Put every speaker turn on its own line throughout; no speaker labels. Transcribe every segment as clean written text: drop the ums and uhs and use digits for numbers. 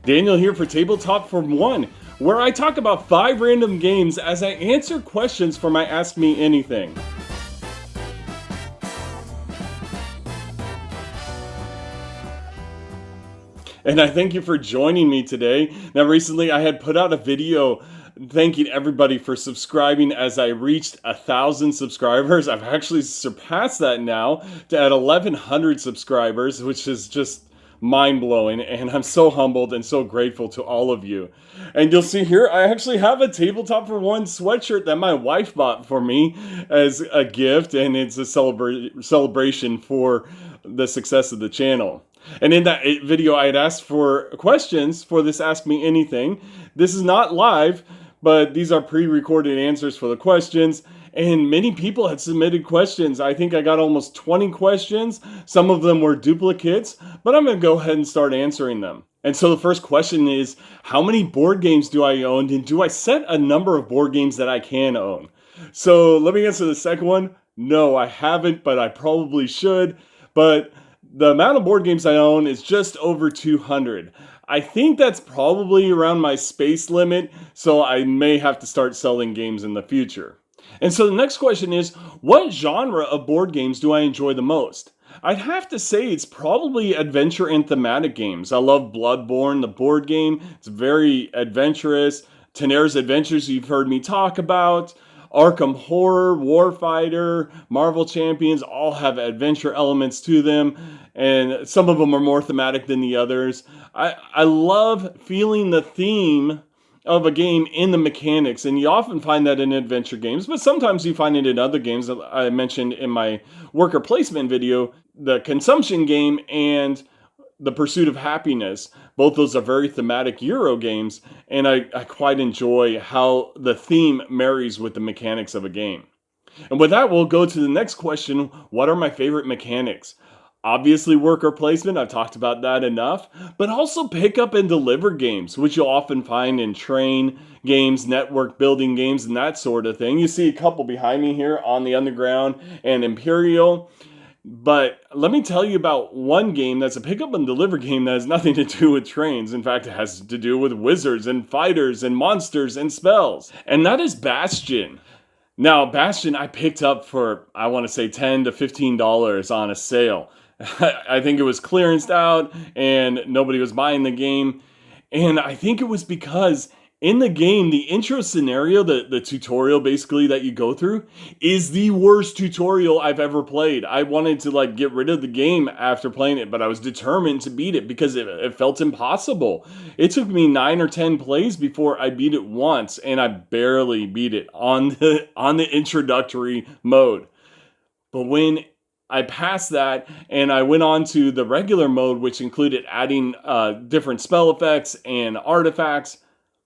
Daniel here for Tabletop for One, where I talk about 5 random games as I answer questions for my Ask Me Anything. And I thank you for joining me today. Now, recently I had put out a video thanking everybody for subscribing as I reached 1,000 subscribers. I've actually surpassed that now at 1,100 subscribers, which is just mind-blowing, and I'm so humbled and so grateful to all of you. And you'll see here, I actually have a Tabletop for One sweatshirt that my wife bought for me as a gift, and it's a celebration for the success of the channel. And in that video, I had asked for questions for this Ask Me Anything. This is not live, but these are pre-recorded answers for the questions. And many people had submitted questions. I think I got almost 20 questions. Some of them were duplicates, but I'm going to go ahead and start answering them. And so the first question is, how many board games do I own? And do I set a number of board games that I can own? So let me answer the second one. No, I haven't, but I probably should. But the amount of board games I own is just over 200. I think that's probably around my space limit, so I may have to start selling games in the future. And so the next question is, what genre of board games do I enjoy the most? I'd have to say it's probably adventure and thematic games. I love Bloodborne, the board game. It's very adventurous. Tener's Adventures you've heard me talk about. Arkham Horror, Warfighter, Marvel Champions all have adventure elements to them, and some of them are more thematic than the others. I love feeling the theme of a game in the mechanics, and you often find that in adventure games, but sometimes you find it in other games. I mentioned in my worker placement video, the consumption game and the Pursuit of Happiness. Both those are very thematic Euro games, and I quite enjoy how the theme marries with the mechanics of a game. And with that, we'll go to the next question. What are my favorite mechanics? Obviously, worker placement, I've talked about that enough, but also pick up and deliver games, which you'll often find in train games, network building games, and that sort of thing. You see a couple behind me here on the Underground and Imperial. But let me tell you about one game that's a pick up and deliver game that has nothing to do with trains. In fact, it has to do with wizards and fighters and monsters and spells. And that is Bastion. Now, Bastion I picked up for, I want to say $10 to $15 on a sale. I think it was clearanced out and nobody was buying the game. And I think it was because in the game, the intro scenario, the tutorial basically that you go through, is the worst tutorial I've ever played. I wanted to get rid of the game after playing it, but I was determined to beat it because it felt impossible. It took me 9 or 10 plays before I beat it once, and I barely beat it on the introductory mode. But when I passed that and I went on to the regular mode, which included adding different spell effects and artifacts,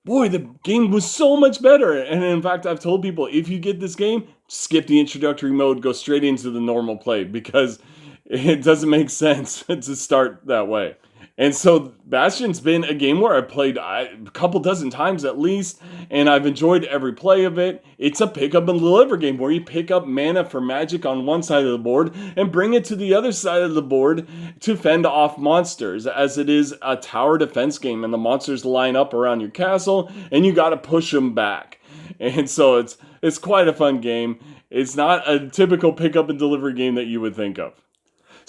boy, the game was so much better. And in fact, I've told people, if you get this game, skip the introductory mode, go straight into the normal play, because it doesn't make sense to start that way. And so Bastion's been a game where I've played a couple dozen times at least, and I've enjoyed every play of it. It's a pick up and deliver game where you pick up mana for magic on one side of the board and bring it to the other side of the board to fend off monsters, as it is a tower defense game, and the monsters line up around your castle and you got to push them back. And so it's quite a fun game. It's not a typical pick up and deliver game that you would think of.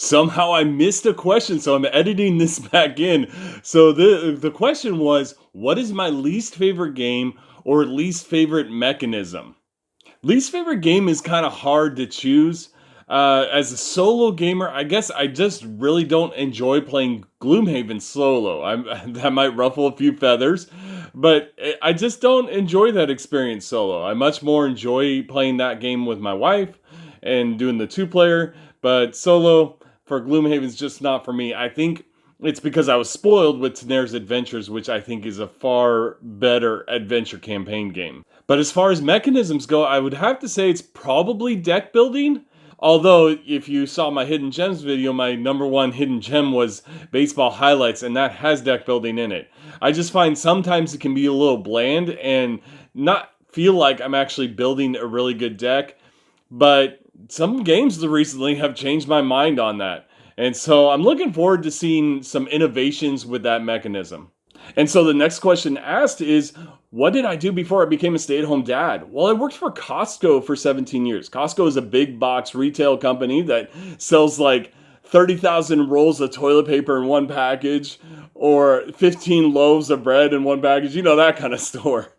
Somehow I missed a question, so I'm editing this back in. So the question was, what is my least favorite game or least favorite mechanism? Least favorite game is kind of hard to choose. As a solo gamer, I guess I just really don't enjoy playing Gloomhaven solo. That might ruffle a few feathers, but I just don't enjoy that experience solo. I much more enjoy playing that game with my wife and doing the 2-player, but solo for Gloomhaven's just not for me. I think it's because I was spoiled with Tener's Adventures, which I think is a far better adventure campaign game. But as far as mechanisms go, I would have to say it's probably deck building. Although, if you saw my Hidden Gems video, my number one hidden gem was Baseball Highlights, and that has deck building in it. I just find sometimes it can be a little bland and not feel like I'm actually building a really good deck. But some games recently have changed my mind on that. And so I'm looking forward to seeing some innovations with that mechanism. And so the next question asked is, what did I do before I became a stay-at-home dad? Well, I worked for Costco for 17 years. Costco is a big box retail company that sells like 30,000 rolls of toilet paper in one package or 15 loaves of bread in one package, that kind of store.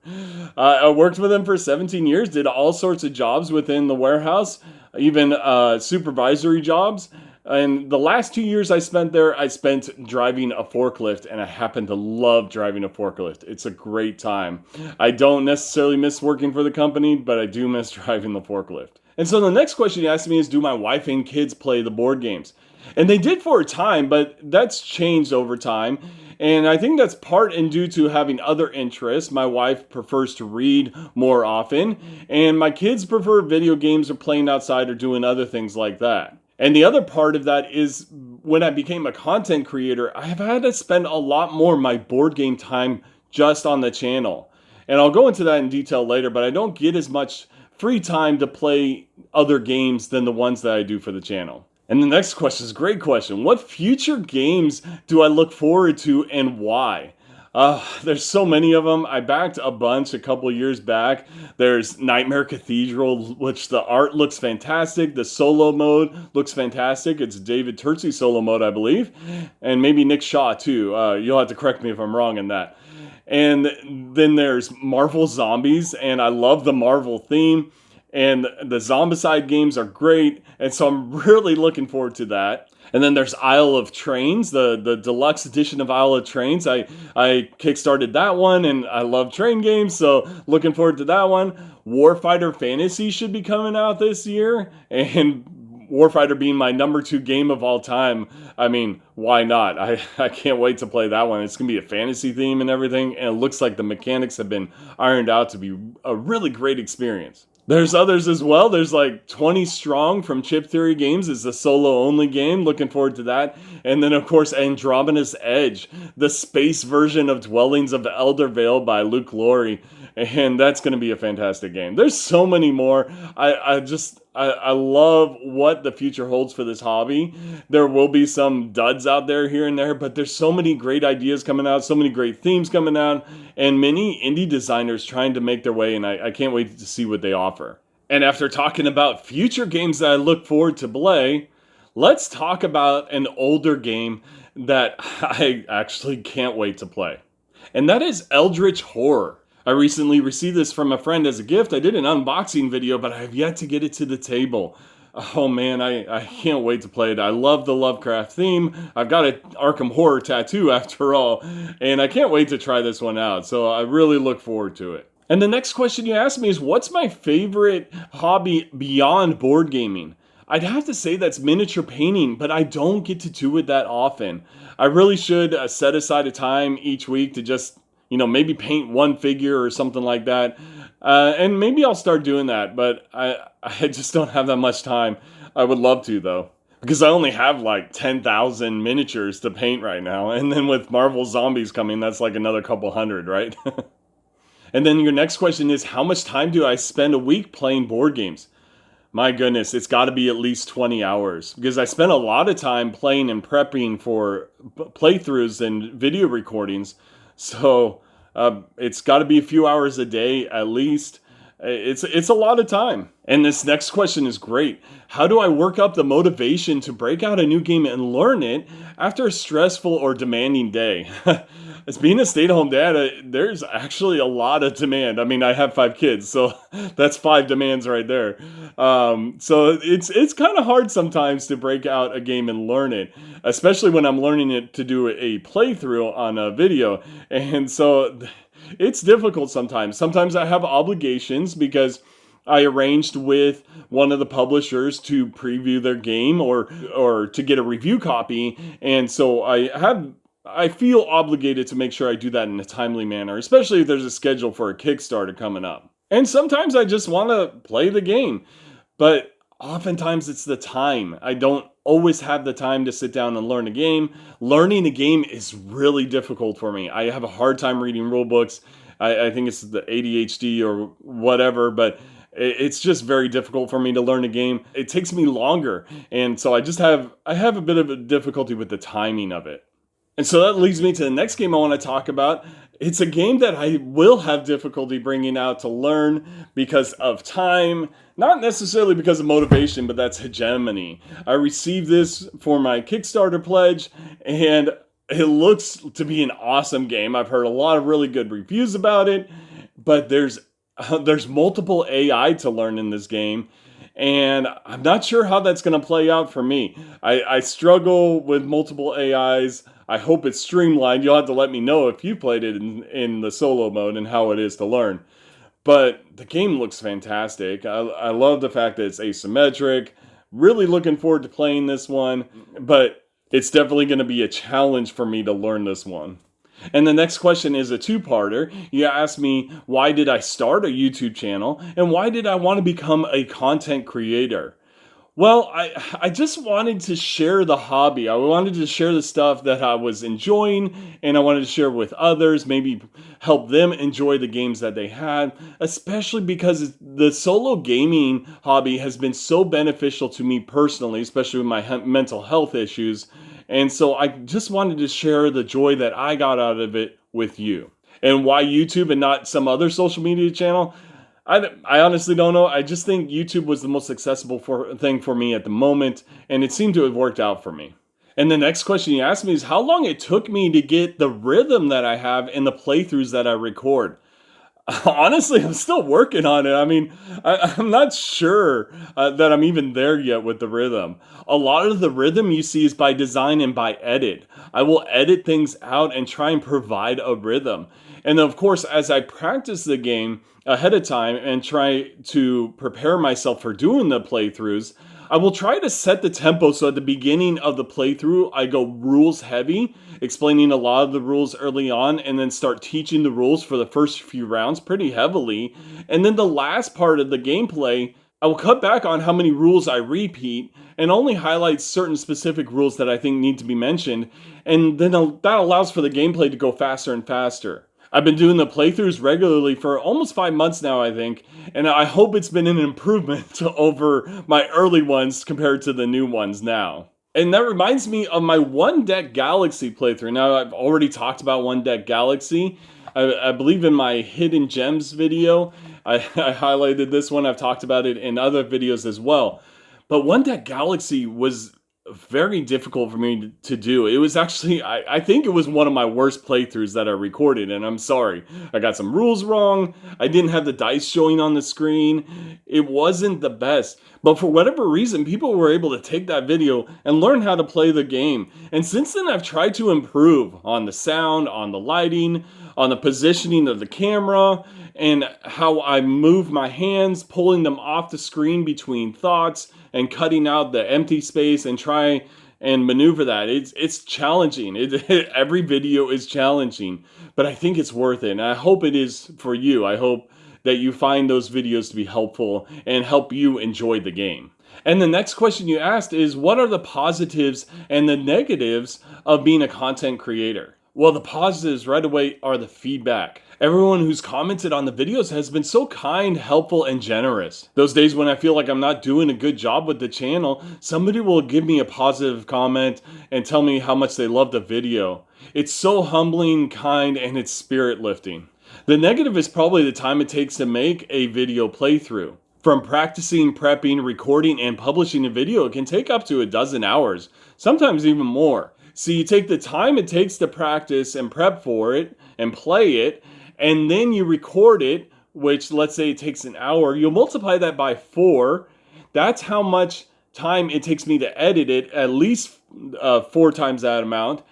I worked for them for 17 years, did all sorts of jobs within the warehouse, even supervisory jobs. And the last 2 years I spent there, I spent driving a forklift, and I happen to love driving a forklift. It's a great time. I don't necessarily miss working for the company, but I do miss driving the forklift. And so the next question you asked me is, do my wife and kids play the board games? And they did for a time, but that's changed over time. And I think that's part and due to having other interests. My wife prefers to read more often, and my kids prefer video games or playing outside or doing other things like that. And the other part of that is when I became a content creator, I have had to spend a lot more of my board game time just on the channel. And I'll go into that in detail later, but I don't get as much free time to play other games than the ones that I do for the channel. And the next question is a great question. What future games do I look forward to and why? There's so many of them. I backed a bunch a couple years back. There's Nightmare Cathedral, which the art looks fantastic. The solo mode looks fantastic. It's David Turczi solo mode, I believe. And maybe Nick Shaw, too. You'll have to correct me if I'm wrong in that. And then there's Marvel Zombies, and I love the Marvel theme. And the Zombicide games are great, and so I'm really looking forward to that. And then there's Isle of Trains, the deluxe edition of Isle of Trains. I kickstarted that one, and I love train games, so looking forward to that one. Warfighter Fantasy should be coming out this year, and Warfighter being my number 2 game of all time, I mean, why not? I can't wait to play that one. It's going to be a fantasy theme and everything, and it looks like the mechanics have been ironed out to be a really great experience. There's others as well. There's like 20 Strong from Chip Theory Games. It's a solo-only game. Looking forward to that. And then, of course, Andromeda's Edge, the space version of Dwellings of Eldervale by Luke Laurie. And that's going to be a fantastic game. There's so many more. I love what the future holds for this hobby. There will be some duds out there here and there, but there's so many great ideas coming out, so many great themes coming out, and many indie designers trying to make their way, and I can't wait to see what they offer. And after talking about future games that I look forward to play, let's talk about an older game that I actually can't wait to play. And that is Eldritch Horror. I recently received this from a friend as a gift. I did an unboxing video, but I have yet to get it to the table. Oh man, I can't wait to play it. I love the Lovecraft theme. I've got an Arkham Horror tattoo after all, and I can't wait to try this one out. So I really look forward to it. And the next question you asked me is, what's my favorite hobby beyond board gaming? I'd have to say that's miniature painting, but I don't get to do it that often. I really should set aside a time each week to just maybe paint one figure or something like that. And maybe I'll start doing that, but I just don't have that much time. I would love to, though, because I only have like 10,000 miniatures to paint right now. And then with Marvel Zombies coming, that's like another couple hundred, right? And then your next question is, how much time do I spend a week playing board games? My goodness, it's got to be at least 20 hours, because I spend a lot of time playing and prepping for playthroughs and video recordings. So it's got to be a few hours a day at least. It's a lot of time. And this next question is great. How do I work up the motivation to break out a new game and learn it after a stressful or demanding day? As being a stay-at-home dad, there's actually a lot of demand. I mean, I have 5 kids, so that's 5 demands right there. So it's kind of hard sometimes to break out a game and learn it, especially when I'm learning it to do a playthrough on a video. And so it's difficult sometimes. Sometimes I have obligations because I arranged with one of the publishers to preview their game or to get a review copy. And so I feel obligated to make sure I do that in a timely manner, especially if there's a schedule for a Kickstarter coming up. And sometimes I just want to play the game, but oftentimes it's the time. I don't always have the time to sit down and learn a game. Learning a game is really difficult for me. I have a hard time reading rule books. I think it's the ADHD or whatever, but it's just very difficult for me to learn a game. It takes me longer, and so I have a bit of a difficulty with the timing of it. And so that leads me to the next game I want to talk about. It's a game that I will have difficulty bringing out to learn because of time, not necessarily because of motivation, but that's Hegemony. I received this for my Kickstarter pledge, and it looks to be an awesome game. I've heard a lot of really good reviews about it, but there's multiple AI to learn in this game, and I'm not sure how that's going to play out for me. I struggle with multiple AIs. I hope it's streamlined. You'll have to let me know if you played it in the solo mode and how it is to learn. But the game looks fantastic. I love the fact that it's asymmetric. Really looking forward to playing this one, but it's definitely going to be a challenge for me to learn this one. And the next question is a two-parter. You asked me, why did I start a YouTube channel? And why did I want to become a content creator? Well, I just wanted to share the hobby. I wanted to share the stuff that I was enjoying, and I wanted to share with others, maybe help them enjoy the games that they had, especially because the solo gaming hobby has been so beneficial to me personally, especially with my mental health issues. And so I just wanted to share the joy that I got out of it with you. And why YouTube and not some other social media channel? I honestly don't know. I just think YouTube was the most accessible thing for me at the moment, and it seemed to have worked out for me. And the next question you asked me is how long it took me to get the rhythm that I have in the playthroughs that I record. Honestly, I'm still working on it. I mean, I'm not sure that I'm even there yet with the rhythm. A lot of the rhythm you see is by design and by edit. I will edit things out and try and provide a rhythm. And of course, as I practice the game ahead of time and try to prepare myself for doing the playthroughs, I will try to set the tempo so at the beginning of the playthrough, I go rules heavy, explaining a lot of the rules early on, and then start teaching the rules for the first few rounds pretty heavily. And then the last part of the gameplay, I will cut back on how many rules I repeat and only highlight certain specific rules that I think need to be mentioned. And then that allows for the gameplay to go faster and faster. I've been doing the playthroughs regularly for almost 5 months now, I think, and I hope it's been an improvement over my early ones compared to the new ones now. And that reminds me of my One Deck Galaxy playthrough. Now, I've already talked about One Deck Galaxy. I believe in my Hidden Gems video, I highlighted this one. I've talked about it in other videos as well. But One Deck Galaxy was very difficult for me to do. It was actually, I think it was one of my worst playthroughs that I recorded, and I'm sorry. I got some rules wrong. I didn't have the dice showing on the screen. It wasn't the best. But for whatever reason, people were able to take that video and learn how to play the game. And since then, I've tried to improve on the sound, on the lighting, on the positioning of the camera, and how I move my hands, pulling them off the screen between thoughts and cutting out the empty space and try and maneuver that. It's challenging. Every video is challenging, but I think it's worth it. And I hope it is for you. I hope that you find those videos to be helpful and help you enjoy the game. And the next question you asked is, what are the positives and the negatives of being a content creator? Well, the positives right away are the feedback. Everyone who's commented on the videos has been so kind, helpful, and generous. Those days when I feel like I'm not doing a good job with the channel, somebody will give me a positive comment and tell me how much they love the video. It's so humbling, kind, and it's spirit lifting. The negative is probably the time it takes to make a video playthrough. From practicing, prepping, recording, and publishing a video, it can take up to 12 hours, sometimes even more. So you take the time it takes to practice and prep for it and play it, and then you record it, which let's say it takes an hour. You'll multiply that by 4. That's how much time it takes me to edit it, at least 4 times that amount.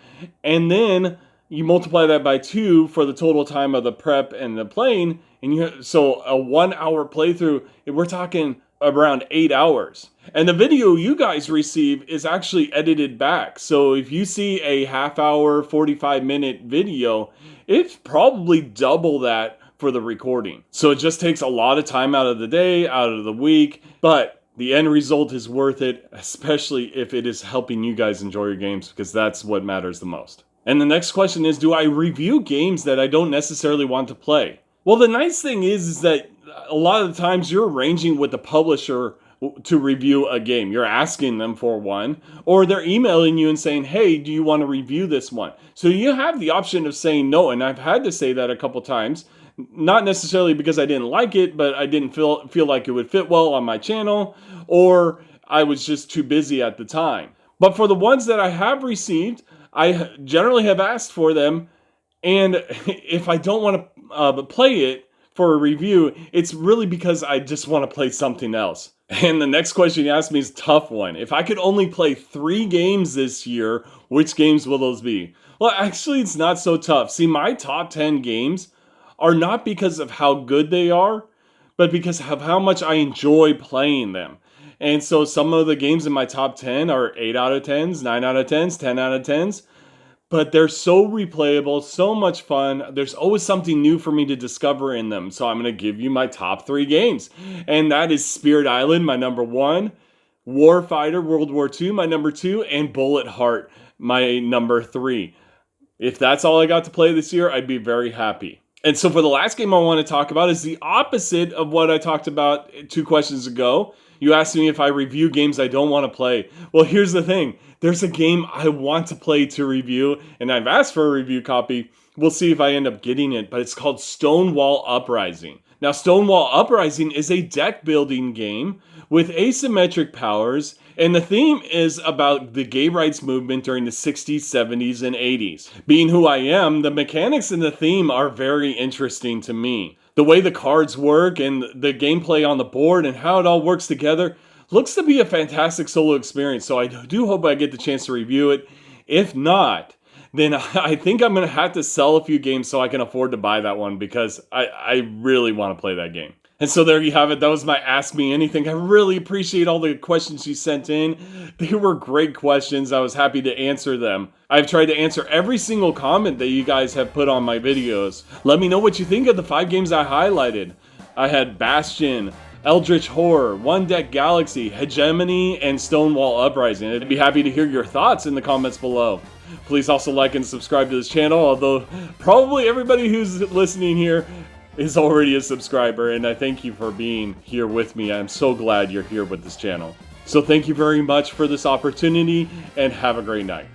And then you multiply that by 2 for the total time of the prep and the playing. And so a 1 hour playthrough, we're talking around 8 hours. And the video you guys receive is actually edited back. So if you see a half hour, 45-minute video, it's probably double that for the recording. So it just takes a lot of time out of the day, out of the week, but the end result is worth it, especially if it is helping you guys enjoy your games, because that's what matters the most. And the next question is, do I review games that I don't necessarily want to play? Well, the nice thing is that a lot of the times you're arranging with the publisher to review a game. You're asking them for one, or they're emailing you and saying, hey, do you want to review this one? So you have the option of saying no, and I've had to say that a couple times, not necessarily because I didn't like it, but I didn't feel like it would fit well on my channel, or I was just too busy at the time. But for the ones that I have received, I generally have asked for them, and if I don't want to play it for a review, it's really because I just want to play something else. And the next question you asked me is a tough one. If I could only play 3 games this year, which games will those be? Well, actually, it's not so tough. See, my top 10 games are not because of how good they are, but because of how much I enjoy playing them. And so some of the games in my top 10 are 8 out of 10s, 9 out of 10s, 10 out of 10s. But they're so replayable, so much fun. There's always something new for me to discover in them. So I'm going to give you my top 3 games. And that is Spirit Island, my number 1, Warfighter World War II, my number 2, and Bullet Heart, my number 3. If that's all I got to play this year, I'd be very happy. And so for the last game I want to talk about is the opposite of what I talked about 2 questions ago. You asked me if I review games I don't want to play. Well, here's the thing. There's a game I want to play to review, and I've asked for a review copy. We'll see if I end up getting it, but it's called Stonewall Uprising. Now, Stonewall Uprising is a deck building game with asymmetric powers, and the theme is about the gay rights movement during the 60s, 70s, and 80s. Being who I am, the mechanics in the theme are very interesting to me. The way the cards work and the gameplay on the board and how it all works together looks to be a fantastic solo experience, so I do hope I get the chance to review it. If not, then I think I'm going to have to sell a few games so I can afford to buy that one, because I really want to play that game. And so there you have it. That was my Ask Me Anything. I really appreciate all the questions you sent in. They were great questions. I was happy to answer them. I've tried to answer every single comment that you guys have put on my videos. Let me know what you think of the 5 games I highlighted. I had Bastion, Eldritch Horror, One Deck Galaxy, Hegemony, and Stonewall Uprising. I'd be happy to hear your thoughts in the comments below. Please also like and subscribe to this channel, although probably everybody who's listening here is already a subscriber, and I thank you for being here with me. I'm so glad you're here with this channel. So thank you very much for this opportunity, and have a great night.